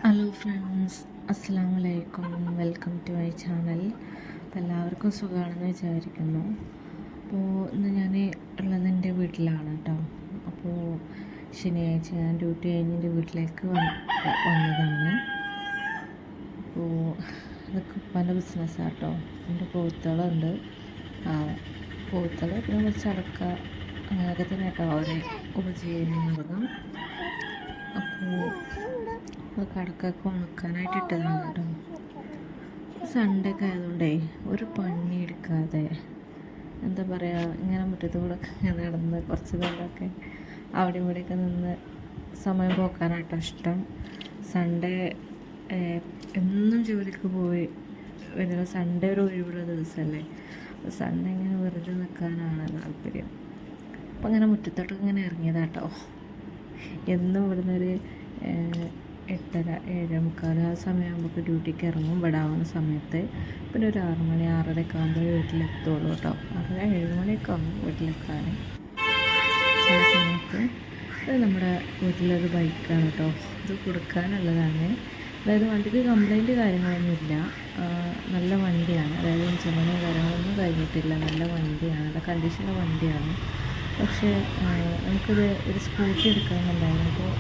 Hello friends, അസ്സലാമു അലൈക്കും. Welcome to my channel. അപ്പോൾ എല്ലാവർക്കും സുഖമാണെന്ന് വിചാരിക്കുന്നു. അപ്പോൾ ഇന്ന് ഞാൻ ഉള്ളത് എൻ്റെ വീട്ടിലാണ് കേട്ടോ. അപ്പോൾ ശനിയാഴ്ച ഞാൻ ഡ്യൂട്ടി കഴിഞ്ഞ് എൻ്റെ വീട്ടിലേക്ക് വന്നതാണ്. അപ്പോൾ ഇതൊക്കെ ഉപ്പാൻ്റെ ബിസിനസ്സാണ് കേട്ടോ. എൻ്റെ പോത്തുകളുണ്ട്, പോത്തുകൾ പിന്നെ കുറച്ച് അടക്ക അങ്ങനെയൊക്കെ തന്നെ കേട്ടോ അവരെ ഉപജീവന മാർഗം. അപ്പോൾ കടക്കൊക്കെ ഉണക്കാനായിട്ട് ഇട്ടതാണ് കേട്ടോ. സൺഡേ ഒക്കെ ആയതുകൊണ്ടേ ഒരു പണി എടുക്കാതെ എന്താ പറയുക, ഇങ്ങനെ മുറ്റത്ത് കൂടെ ഒക്കെ നടന്ന് കുറച്ച് നേരമൊക്കെ അവിടെ ഇവിടെയൊക്കെ നിന്ന് സമയം പോക്കാനാട്ടോ ഇഷ്ടം. സൺഡേ എന്നും ജോലിക്ക് പോയി വരുന്ന സൺഡേ ഒരു ഒഴിവുള്ള ദിവസമല്ലേ. അപ്പോൾ സൺഡേ ഇങ്ങനെ വെറുതെ നിൽക്കാനാണ് താല്പര്യം. അപ്പോൾ അങ്ങനെ മുറ്റത്തോട്ടൊക്കെ ഇങ്ങനെ ഇറങ്ങിയതാട്ടോ. എന്നും ഇവിടുന്ന് ഒരു 8:30 7:45 ആ സമയമാകുമ്പോൾ ഡ്യൂട്ടിക്ക് ഇറങ്ങും. ഇവിടെ ആവുന്ന സമയത്ത് പിന്നെ ഒരു 6 മണി 6:30 ഒക്കെ ആകുമ്പോൾ വീട്ടിലെത്തുള്ളൂ കേട്ടോ. 6:30 7 മണിയൊക്കെ ആകും വീട്ടിലെത്താൻ. ചില സമയത്ത് ഇത് നമ്മുടെ വീട്ടിലൊരു ബൈക്കാണ് കേട്ടോ. ഇത് കൊടുക്കാനുള്ളതാണ്. അതായത് വണ്ടിക്ക് കംപ്ലൈൻറ്റ് കാര്യങ്ങളൊന്നുമില്ല, നല്ല വണ്ടിയാണ്. അതായത് ഇഞ്ചിന് കാര്യങ്ങളൊന്നും കഴിഞ്ഞിട്ടില്ല, നല്ല വണ്ടിയാണ്, നല്ല കണ്ടീഷനുള്ള വണ്ടിയാണ്. പക്ഷേ നമുക്കിത് ഒരു സ്കൂട്ടി എടുക്കാനുണ്ടായിരുന്നു. അപ്പോൾ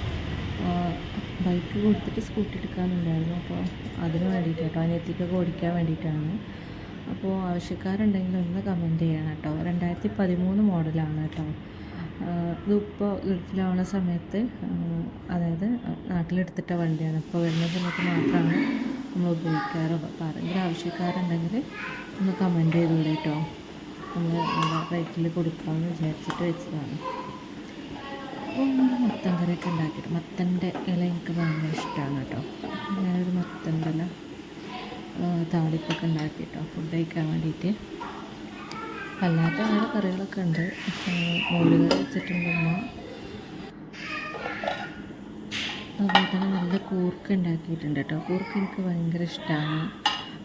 ബൈക്ക് കൊടുത്തിട്ട് സ്കൂട്ടി എടുക്കാനുണ്ടായിരുന്നു. അപ്പോൾ അതിന് വേണ്ടിയിട്ട് കേട്ടോ, അനിയത്തിക്കൊക്കെ ഓടിക്കാൻ വേണ്ടിയിട്ടാണ്. അപ്പോൾ ആവശ്യക്കാരുണ്ടെങ്കിൽ ഒന്ന് കമൻറ്റ് ചെയ്യണം കേട്ടോ. 2013 മോഡലാണ് കേട്ടോ. ഇതിപ്പോൾ ഗൾഫിലാവുന്ന സമയത്ത്, അതായത് നാട്ടിലെടുത്തിട്ട വണ്ടിയാണ്. ഇപ്പോൾ വരുന്ന സമയത്ത് മാത്രമാണ് നമ്മൾ ഉപയോഗിക്കാറുള്ളൂ. അപ്പോൾ ആരെങ്കിലും ആവശ്യക്കാരുണ്ടെങ്കിൽ ഒന്ന് കമൻറ്റ് ചെയ്തോളൂ കേട്ടോ. നമ്മൾ നല്ല റേറ്റിൽ കൊടുക്കാമെന്ന് വിചാരിച്ചിട്ട് വെച്ചതാണ്. അപ്പോൾ മത്തൻ കറിയൊക്കെ ഉണ്ടാക്കിയിട്ട്, മത്തൻ്റെ ഇല എനിക്ക് ഭയങ്കര ഇഷ്ടമാണ് കേട്ടോ. ഞാനൊരു മത്തൻ്റെ ഇല താളിപ്പൊക്കെ ഉണ്ടാക്കിയിട്ടോ ഫുഡ് കഴിക്കാൻ വേണ്ടിയിട്ട്. അല്ലാത്ത വേറെ കറികളൊക്കെ ഉണ്ട്. മോരുകറി വെച്ചിട്ടുണ്ട് ഉമ്മ. അതുപോലെ തന്നെ നല്ല കൂർക്ക ഉണ്ടാക്കിയിട്ടുണ്ട് കേട്ടോ. കൂർക്ക എനിക്ക് ഭയങ്കര ഇഷ്ടമാണ്.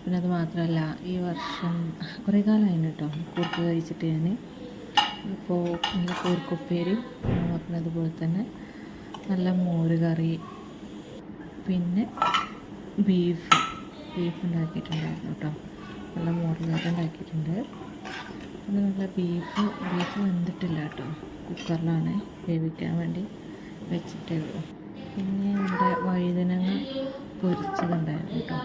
പിന്നെ അത് മാത്രമല്ല, ഈ വർഷം കുറേ കാലമായിരുന്നു കേട്ടോ കൂർക്ക കഴിച്ചിട്ട് ഞാൻ. അപ്പോൾ നല്ല കൂർക്കുപ്പേരി, പിന്നെ അതുപോലെ തന്നെ നല്ല മോര് കറി, പിന്നെ ബീഫ് ഉണ്ടാക്കിയിട്ടുണ്ടായിരുന്നു കേട്ടോ. നല്ല മോര് കറി ഉണ്ടാക്കിയിട്ടുണ്ട്. പിന്നെ നല്ല ബീഫ് വെന്തിട്ടില്ല കേട്ടോ, കുക്കറിലാണ് വേവിക്കാൻ വേണ്ടി വെച്ചിട്ടേ ഉള്ളൂ. പിന്നെ ഇവിടെ വഴുതനങ്ങ പൊരിച്ചതുണ്ടായിരുന്നു കേട്ടോ.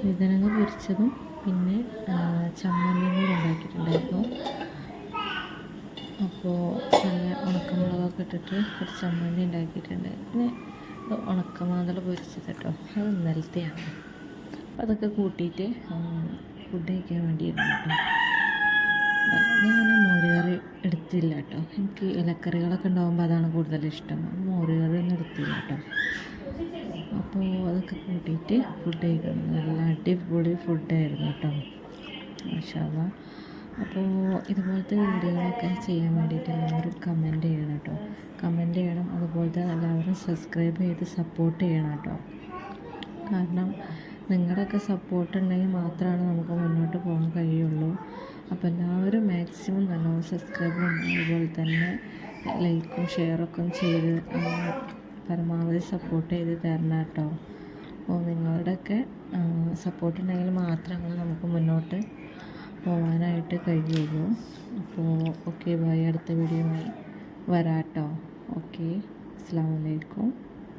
വഴുതനങ്ങ പൊരിച്ചതും പിന്നെ ചമ്മന്തിയും കൂടെ ഉണ്ടാക്കിയിട്ടുണ്ടായിരുന്നു. അപ്പോൾ നല്ല ഉണക്കമുളകൊക്കെ ഇട്ടിട്ട് ഒരു ചമ്മന്തി ഉണ്ടാക്കിയിട്ടുണ്ട്. പിന്നെ ഉണക്കമാന്തൾ പൊരിച്ചത് കേട്ടോ, അത് ഇന്നലത്തെയാണ്. അപ്പോൾ അതൊക്കെ കൂട്ടിയിട്ട് ഫുഡ് കഴിക്കാൻ വേണ്ടിയിരുന്നു കേട്ടോ. ഞാൻ മോരുകറി എടുത്തില്ല കേട്ടോ. എനിക്ക് ഇലക്കറികളൊക്കെ ഉണ്ടാകുമ്പോൾ അതാണ് കൂടുതൽ ഇഷ്ടം. മോരുകറി ഒന്നും എടുത്തില്ല കേട്ടോ. അപ്പോൾ അതൊക്കെ കൂട്ടിയിട്ട് ഫുഡ് കഴിക്കണം. നല്ല അടിപൊളി ഫുഡായിരുന്നു കേട്ടോ, മാഷാ അല്ലാഹ്. അപ്പോൾ ഇതുപോലത്തെ വീഡിയോകളൊക്കെ ചെയ്യാൻ വേണ്ടിയിട്ട് എല്ലാവരും കമൻറ്റ് ചെയ്യണം കേട്ടോ. കമൻറ്റ് ചെയ്യണം. അതുപോലെ തന്നെ എല്ലാവരും സബ്സ്ക്രൈബ് ചെയ്ത് സപ്പോർട്ട് ചെയ്യണം കേട്ടോ. കാരണം നിങ്ങളുടെയൊക്കെ സപ്പോർട്ട് ഉണ്ടെങ്കിൽ മാത്രമാണ് നമുക്ക് മുന്നോട്ട് പോകാൻ കഴിയുള്ളൂ. അപ്പോൾ എല്ലാവരും മാക്സിമം നല്ലോണം സബ്സ്ക്രൈബും അതുപോലെ തന്നെ ലൈക്കും ഷെയറൊക്കെ ചെയ്ത് പരമാവധി സപ്പോർട്ട് ചെയ്ത് തരണം കേട്ടോ. അപ്പോൾ നിങ്ങളുടെയൊക്കെ സപ്പോർട്ട് ഉണ്ടെങ്കിൽ മാത്രമേ നമുക്ക് മുന്നോട്ട് പോകാനായിട്ട് കഴിയുള്ളൂ. അപ്പോൾ ഓക്കെ, ബൈ. അടുത്ത വീഡിയോയുമായി വരാം കേട്ടോ. ഓക്കെ, അസ്സലാമു അലൈക്കും.